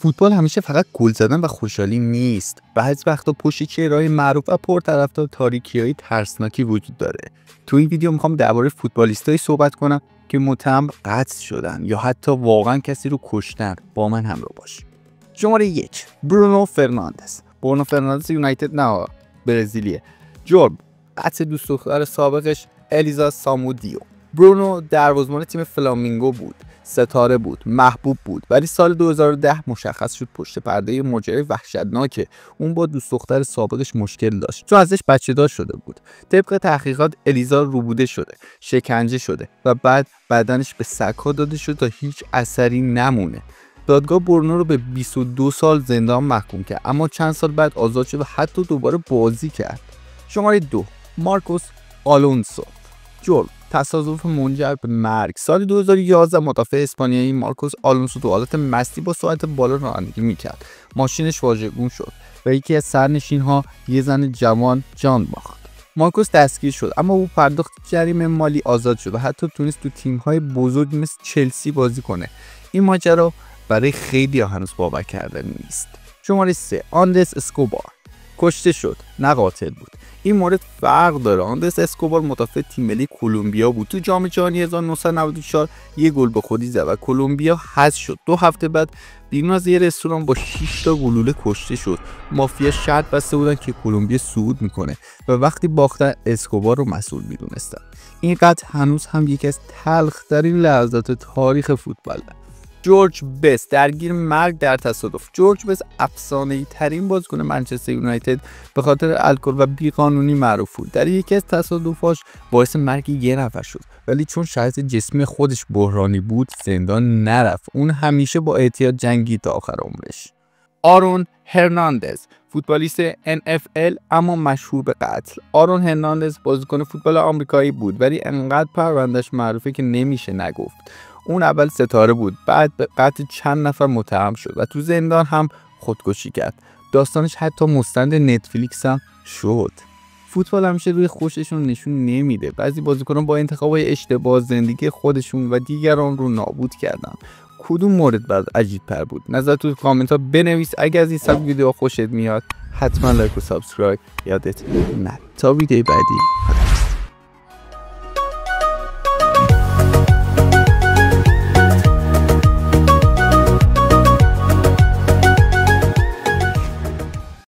فوتبال همیشه فقط گل زدن و خوشحالی نیست. بعضی وقتا پشت چهره‌های معروف و پرطرفدار تاریکی‌های ترسناکی وجود داره. تو این ویدیو میخوام درباره فوتبالیستایی صحبت کنم که متهم قتل شدن یا حتی واقعا کسی رو کشتن. با من همراه باش. شماره 1 برونو فرناندز. برونو فرناندز یونایتد نه، برزیلیه. جرم قتل دوست دختر سابقش الیزا سامودیو. برونو دروازه‌بان تیم فلامینگو بود. ستاره بود، محبوب بود، ولی سال 2010 مشخص شد پشت پرده ماجرای وحشتناکه اون با دوست دختر سابقش مشکل داشت، چون ازش بچه‌دار شده بود. طبق تحقیقات الیزا روبوده شده، شکنجه شده و بعد بدنش به سگ‌ها داده شد تا هیچ اثری نمونه. دادگاه برونو رو به 22 سال زندان محکوم کرد، اما چند سال بعد آزاد شد و حتی دوباره بازی کرد. شماره 2 مارکوس آلونسو. جرم تصادف منجر به مرگ. سال 2011 مدافع اسپانیایی مارکوس آلونسو تو حالت مستی با سرعت بالا رانندگی میکرد. ماشینش واژگون شد و یکی از سرنشین‌ها یه زن جوان جان باخت. مارکوس دستگیر شد، اما او پرداخت جریمه مالی آزاد شد و حتی تونست تو تیم‌های بزرگ مثل چلسی بازی کنه. این ماجرا برای خیلی هنوز باور کردنی نیست. شماره 3 آندرس اسکوبار. کشته شد، نه قاتل بود. این مورد فرق داره. آندرس اسکوبار مدافع تیم ملی کلمبیا بود. تو جام جهانی 1994 یه گل به خودی زد و کلمبیا حذف شد. 2 هفته بعد بیرون از یه رستوران با 6 تا گلوله کشته شد. مافیا شرط بسته بودن که کلمبیا صعود میکنه و وقتی باختن اسکوبار رو مسئول میدونستن. این قتل هنوز هم یکی از تلخ‌ترین لحظات تاریخ فوتباله. جورج بست درگیر مرگ در تصادف. جورج بست افسانه‌ای ترین بازیکن منچستر یونایتد به خاطر الکل و بیقانونی معروف بود. در یکی از تصادفاش باعث مرگ یه نفر شد، ولی چون شرایط جسمی خودش بحرانی بود زندان نرفت. اون همیشه با احتیاط جنگید تا آخر عمرش. آرون هرناندز فوتبالیست NFL اما مشهور به قتل. آرون هرناندز بازیکن فوتبال آمریکایی بود، ولی انقدر پروندهش معروفه که نمیشه نگفت. اون اول ستاره بود، بعد به قتل چند نفر متهم شد و تو زندان هم خودکشی کرد. داستانش حتی مستند نتفلیکس هم شد. فوتبال همیشه روی خوششون نشون نمیده. بعضی بازیکنان با انتخابای اشتباه زندگی خودشون و دیگران رو نابود کردن. کدوم مورد بعد عجیب تر بود؟ نظر تو کامنت ها بنویس. اگه از این سبک ویدیو خوشت میاد حتما لایک و سابسکرایب یادت نره. تا ویدیو بعدی.